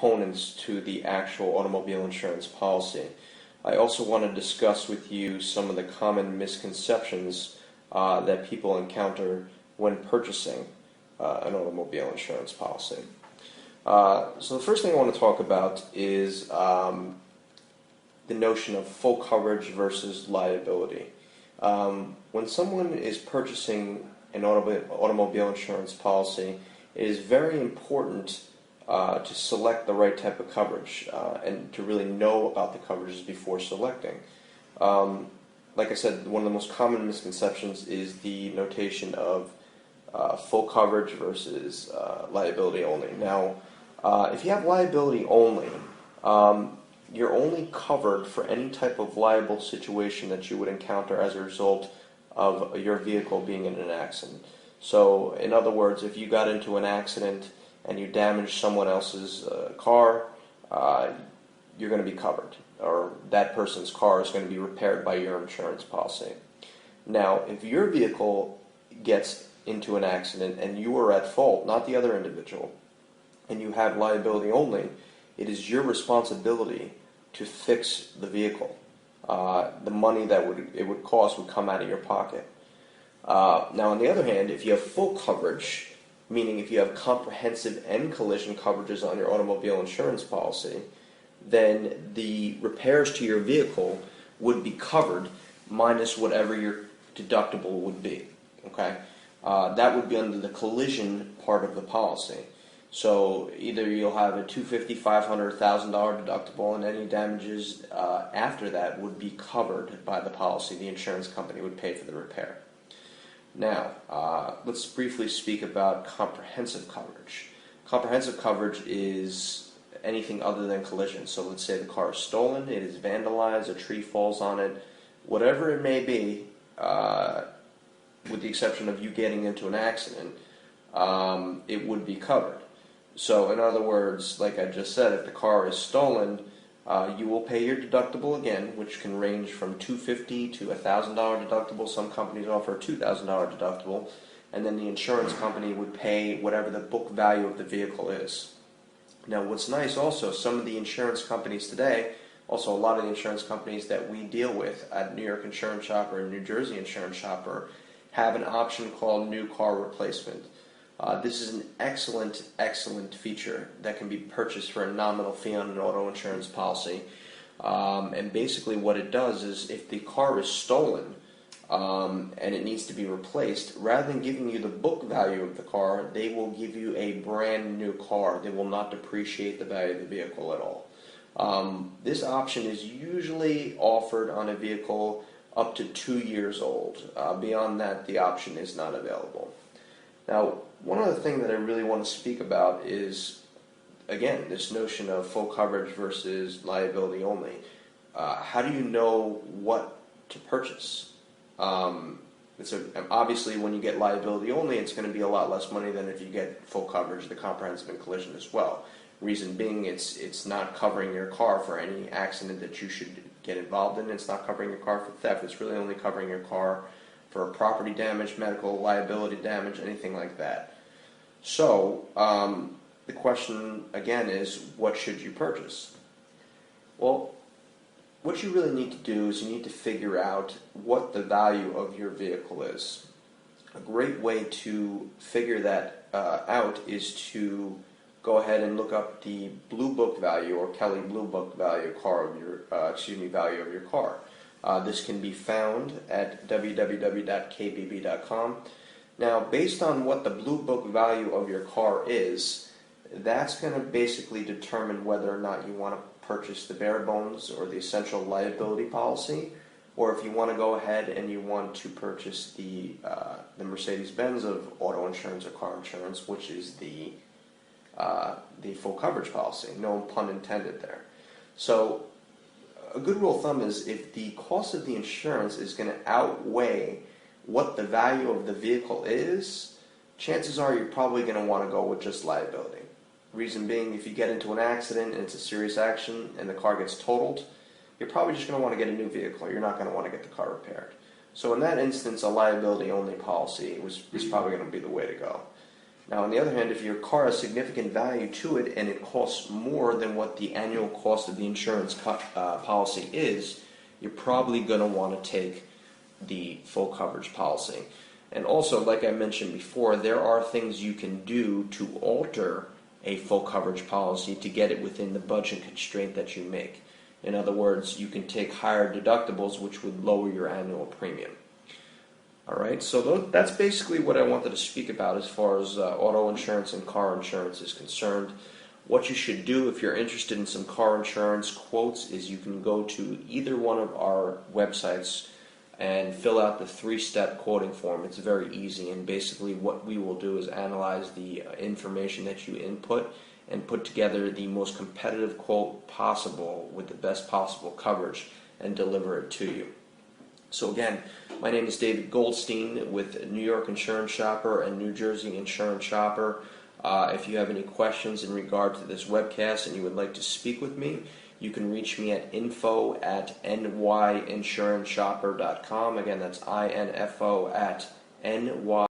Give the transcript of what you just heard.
components to the actual automobile insurance policy. I also want to discuss with you some of the common misconceptions that people encounter when purchasing an automobile insurance policy. So the first thing I want to talk about is the notion of full coverage versus liability. When someone is purchasing an automobile insurance policy, it is very important to select the right type of coverage and to really know about the coverages before selecting. Like I said, one of the most common misconceptions is the notation of full coverage versus liability only. Now, if you have liability only, you're only covered for any type of liable situation that you would encounter as a result of your vehicle being in an accident. So, in other words, if you got into an accident and you damaged someone else's car, you're going to be covered, or that person's car is going to be repaired by your insurance policy. Now, if your vehicle gets into an accident and you are at fault, not the other individual, and you have liability only, it is your responsibility to fix the vehicle. The money that it would cost would come out of your pocket. Now, on the other hand, if you have full coverage, meaning if you have comprehensive and collision coverages on your automobile insurance policy, then the repairs to your vehicle would be covered minus whatever your deductible would be. Okay, that would be under the collision part of the policy. So either you'll have a $250, $500, $1,000 deductible, and any damages after that would be covered by the policy. The insurance company would pay for the repair. Now, let's briefly speak about comprehensive coverage. Comprehensive coverage is anything other than collision. So let's say the car is stolen, it is vandalized, a tree falls on it, whatever it may be, with the exception of you getting into an accident, it would be covered. So in other words, like I just said, if the car is stolen, you will pay your deductible again, which can range from $250 to $1,000 deductible. Some companies offer a $2,000 deductible, and then the insurance company would pay whatever the book value of the vehicle is. Now, what's nice also, some of the insurance companies today, also a lot of the insurance companies that we deal with at New York Insurance Shopper and New Jersey Insurance Shopper, have an option called new car replacement. This is an excellent feature that can be purchased for a nominal fee on an auto insurance policy. And basically what it does is if the car is stolen and it needs to be replaced, rather than giving you the book value of the car, they will give you a brand new car. They will not depreciate the value of the vehicle at all. This option is usually offered on a vehicle up to 2 years old. Beyond that, the option is not available. Now, one other thing that I really want to speak about is, again, this notion of full coverage versus liability only. How do you know what to purchase? Obviously, when you get liability only, it's going to be a lot less money than if you get full coverage, the comprehensive and collision as well. Reason being, it's not covering your car for any accident that you should get involved in. It's not covering your car for theft. It's really only covering your car for property damage, medical liability damage, anything like that. So, the question again is, what should you purchase? Well, what you really need to do is you need to figure out what the value of your vehicle is. A great way to figure that out is to go ahead and look up the Blue Book value or Kelley Blue Book value value of your car. This can be found at www.kbb.com. Now, based on what the Blue Book value of your car is, that's going to basically determine whether or not you want to purchase the bare bones or the essential liability policy, or if you want to go ahead and you want to purchase the Mercedes-Benz of auto insurance or car insurance, which is the full coverage policy. No pun intended there. So, a good rule of thumb is if the cost of the insurance is going to outweigh what the value of the vehicle is, chances are you're probably going to want to go with just liability. Reason being, if you get into an accident and it's a serious accident and the car gets totaled, you're probably just going to want to get a new vehicle. You're not going to want to get the car repaired. So in that instance, a liability-only policy is probably going to be the way to go. Now, on the other hand, if your car has significant value to it and it costs more than what the annual cost of the insurance policy is, you're probably going to want to take the full coverage policy. And also, like I mentioned before, there are things you can do to alter a full coverage policy to get it within the budget constraint that you make. In other words, you can take higher deductibles, which would lower your annual premium. Alright, so that's basically what I wanted to speak about as far as auto insurance and car insurance is concerned. What you should do if you're interested in some car insurance quotes is you can go to either one of our websites and fill out the 3-step quoting form. It's very easy, and basically what we will do is analyze the information that you input and put together the most competitive quote possible with the best possible coverage and deliver it to you. So again, my name is David Goldstein with New York Insurance Shopper and New Jersey Insurance Shopper. If you have any questions in regard to this webcast and you would like to speak with me, you can reach me at info@nyinsuranshopper.com. Again, that's info@ny